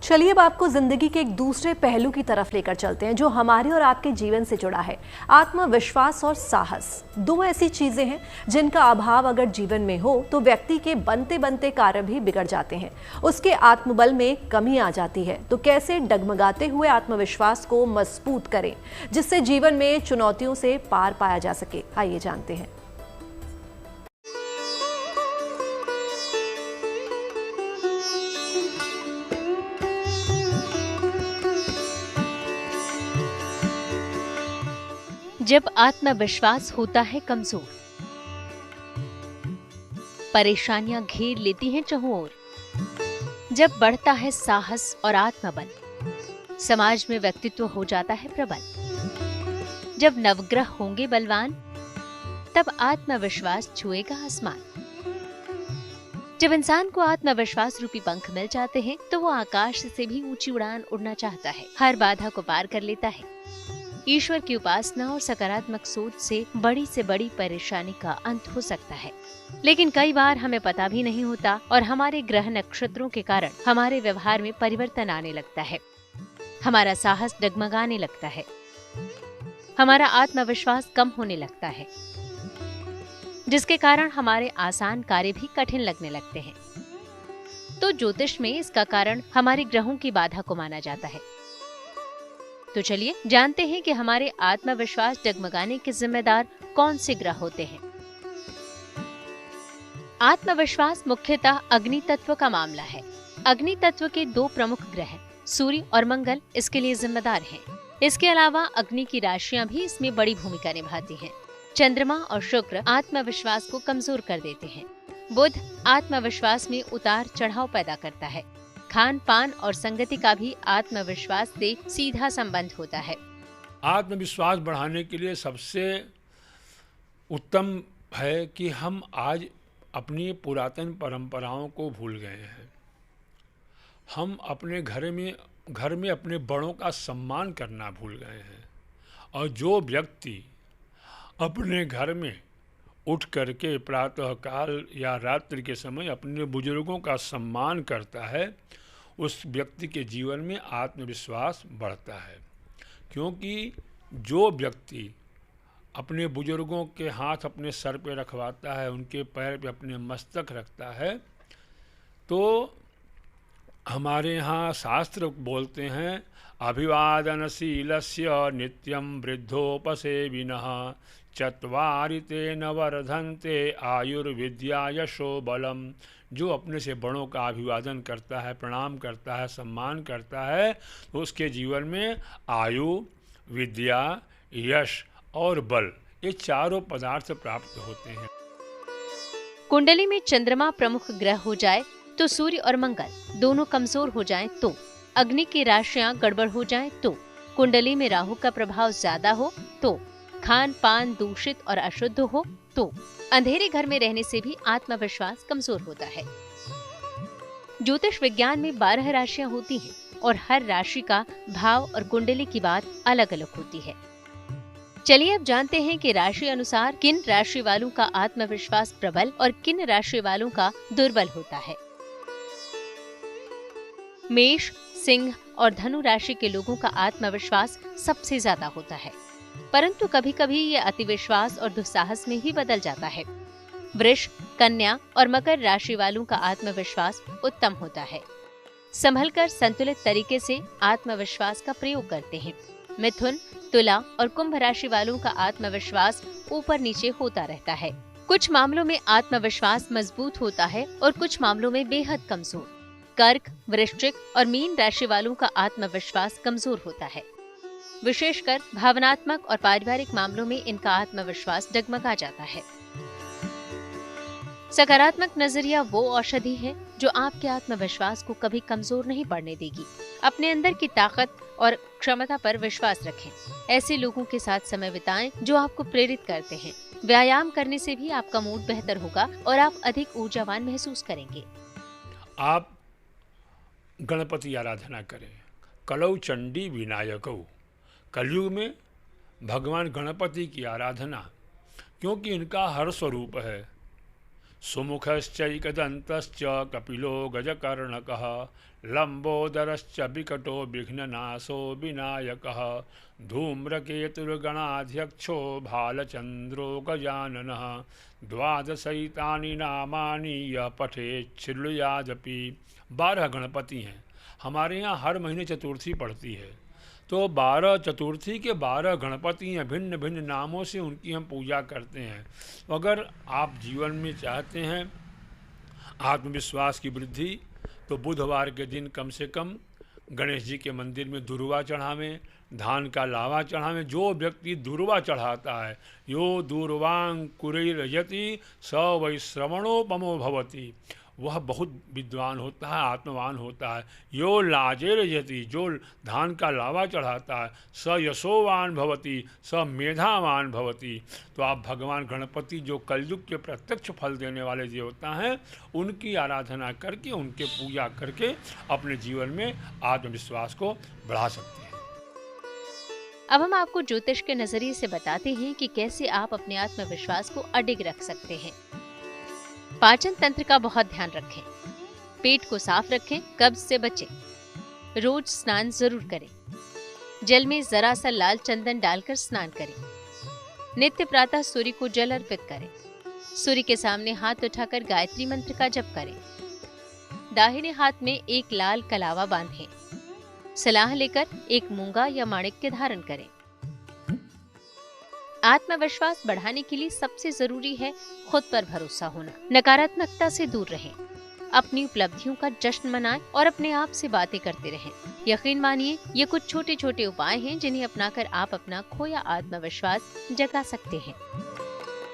चलिए अब आपको जिंदगी के एक दूसरे पहलू की तरफ लेकर चलते हैं जो हमारे और आपके जीवन से जुड़ा है। आत्मविश्वास और साहस दो ऐसी चीजें हैं जिनका अभाव अगर जीवन में हो तो व्यक्ति के बनते बनते कार्य भी बिगड़ जाते हैं, उसके आत्मबल में कमी आ जाती है। तो कैसे डगमगाते हुए आत्मविश्वास को मजबूत करें जिससे जीवन में चुनौतियों से पार पाया जा सके, आइए जानते हैं। जब आत्मविश्वास होता है कमजोर, परेशानियां घेर लेती हैं चारों ओर। जब बढ़ता है साहस और आत्मबल, समाज में व्यक्तित्व हो जाता है प्रबल। जब नवग्रह होंगे बलवान, तब आत्मविश्वास छुएगा आसमान। जब इंसान को आत्मविश्वास रूपी पंख मिल जाते हैं तो वो आकाश से भी ऊंची उड़ान उड़ना चाहता है, हर बाधा को पार कर लेता है। ईश्वर की उपासना और सकारात्मक सोच से बड़ी परेशानी का अंत हो सकता है। लेकिन कई बार हमें पता भी नहीं होता और हमारे ग्रह नक्षत्रों के कारण हमारे व्यवहार में परिवर्तन आने लगता है, हमारा साहस डगमगाने लगता है, हमारा आत्मविश्वास कम होने लगता है, जिसके कारण हमारे आसान कार्य भी कठिन लगने लगते हैं। तो ज्योतिष में इसका कारण हमारे ग्रहों की बाधा को माना जाता है। तो चलिए जानते हैं कि हमारे आत्मविश्वास डगमगाने के जिम्मेदार कौन से ग्रह होते हैं। आत्मविश्वास मुख्यतः अग्नि तत्व का मामला है। अग्नि तत्व के दो प्रमुख ग्रह सूर्य और मंगल इसके लिए जिम्मेदार हैं। इसके अलावा अग्नि की राशियां भी इसमें बड़ी भूमिका निभाती हैं। चंद्रमा और शुक्र आत्मविश्वास को कमजोर कर देते हैं। बुध आत्मविश्वास में उतार चढ़ाव पैदा करता है। खान पान और संगति का भी आत्मविश्वास से सीधा संबंध होता है। आत्मविश्वास बढ़ाने के लिए सबसे उत्तम है कि हम आज अपनी पुरातन परंपराओं को भूल गए हैं। हम अपने घर में अपने बड़ों का सम्मान करना भूल गए हैं। और जो व्यक्ति अपने घर में उठ करके प्रातःकाल या रात्रि के समय अपने बुजुर्गों का सम्मान करता है, उस व्यक्ति के जीवन में आत्मविश्वास बढ़ता है। क्योंकि जो व्यक्ति अपने बुजुर्गों के हाथ अपने सर पे रखवाता है, उनके पैर पे अपने मस्तक रखता है, तो हमारे यहाँ शास्त्र बोलते हैं अभिवादनशीलस्य नित्यं वृद्धोपसेविनः चत्वारि तेन वर्धन्ते आयुर्विद्या यशो बलम। जो अपने से बड़ों का अभिवादन करता है, प्रणाम करता है, सम्मान करता है, तो उसके जीवन में आयु, विद्या, यश और बल, ये चारों पदार्थ प्राप्त होते हैं। कुंडली में चंद्रमा प्रमुख ग्रह हो जाए तो सूर्य और मंगल दोनों कमजोर हो जाएं, तो अग्नि की राशियां गड़बड़ हो जाएं, तो कुंडली में राहु का प्रभाव ज्यादा हो, तो खान पान दूषित और अशुद्ध हो, तो अंधेरे घर में रहने से भी आत्मविश्वास कमजोर होता है। ज्योतिष विज्ञान में 12 राशियां होती हैं और हर राशि का भाव और कुंडली की बात अलग अलग होती है। चलिए अब जानते हैं कि राशि अनुसार किन राशि वालों का आत्मविश्वास प्रबल और किन राशि वालों का दुर्बल होता है। मेष, सिंह और धनु राशि के लोगों का आत्मविश्वास सबसे ज्यादा होता है, परंतु कभी कभी ये अतिविश्वास और दुस्साहस में भी बदल जाता है। वृष, कन्या और मकर राशि वालों का आत्मविश्वास उत्तम होता है, संभलकर संतुलित तरीके से आत्मविश्वास का प्रयोग करते हैं। मिथुन, तुला और कुंभ राशि वालों का आत्मविश्वास ऊपर नीचे होता रहता है। कुछ मामलों में आत्मविश्वास मजबूत होता है और कुछ मामलों में बेहद कमजोर। कर्क, वृश्चिक और मीन राशि वालों का आत्मविश्वास कमजोर होता है। विशेषकर भावनात्मक और पारिवारिक मामलों में इनका आत्मविश्वास डगमगा जाता है। सकारात्मक नजरिया वो औषधि है जो आपके आत्मविश्वास को कभी कमजोर नहीं पड़ने देगी। अपने अंदर की ताकत और क्षमता पर विश्वास रखें। ऐसे लोगों के साथ समय बिताएं जो आपको प्रेरित करते हैं। व्यायाम करने से भी आपका मूड बेहतर होगा और आप अधिक ऊर्जावान महसूस करेंगे। आप गणपति आराधना करें। कलौ चंडी विनायकौ। कलयुग में भगवान गणपति की आराधना, क्योंकि इनका हर स्वरूप है, सुमुखश्चैकदन्तश्च कपिलो गजकर्णकः लम्बोदरश्च विकटो विघ्ननाशो विनायकः धूम्रकेतुर्गणाध्यक्षो भालचन्द्रो गजाननः द्वादशैतानि नामानि यः पठेत् शृणुयादपि। 12 गणपति हैं। हमारे यहाँ हर महीने चतुर्थी पड़ती है, तो 12 चतुर्थी के 12 गणपति हैं। भिन्न भिन्न नामों से उनकी हम पूजा करते हैं। अगर आप जीवन में चाहते हैं आत्मविश्वास की वृद्धि, तो बुधवार के दिन कम से कम गणेश जी के मंदिर में दुर्वा चढ़ावें, धान का लावा चढ़ावें। जो व्यक्ति दुर्वा चढ़ाता है, यो दूर्वांकुरयति स वै श्रवणोपमो भवति, वह बहुत विद्वान होता है, आत्मवान होता है। यो लाजेरयति, जो धान का लावा चढ़ाता है, स यशोवान भवति स मेधावान भवति। तो आप भगवान गणपति जो कलयुग के प्रत्यक्ष फल देने वाले देवता हैं, उनकी आराधना करके, उनके पूजा करके अपने जीवन में आत्मविश्वास को बढ़ा सकते हैं। अब हम आपको ज्योतिष के नजरिए से बताते हैं कि कैसे आप अपने आत्मविश्वास को अडिग रख सकते हैं। पाचन तंत्र का बहुत ध्यान रखें, पेट को साफ रखें, कब्ज से बचें, रोज स्नान जरूर करें, जल में जरा सा लाल चंदन डालकर स्नान करें, नित्य प्रातः सूर्य को जल अर्पित करें, सूर्य के सामने हाथ उठाकर गायत्री मंत्र का जप करें, दाहिने हाथ में एक लाल कलावा बांधें, सलाह लेकर एक मूंगा या माणिक्य धारण करें। आत्मविश्वास बढ़ाने के लिए सबसे जरूरी है खुद पर भरोसा होना। नकारात्मकता से दूर रहें, अपनी उपलब्धियों का जश्न मनाएं और अपने आप से बातें करते रहें। यकीन मानिए, ये कुछ छोटे छोटे उपाय हैं जिन्हें अपनाकर आप अपना खोया आत्मविश्वास जगा सकते हैं।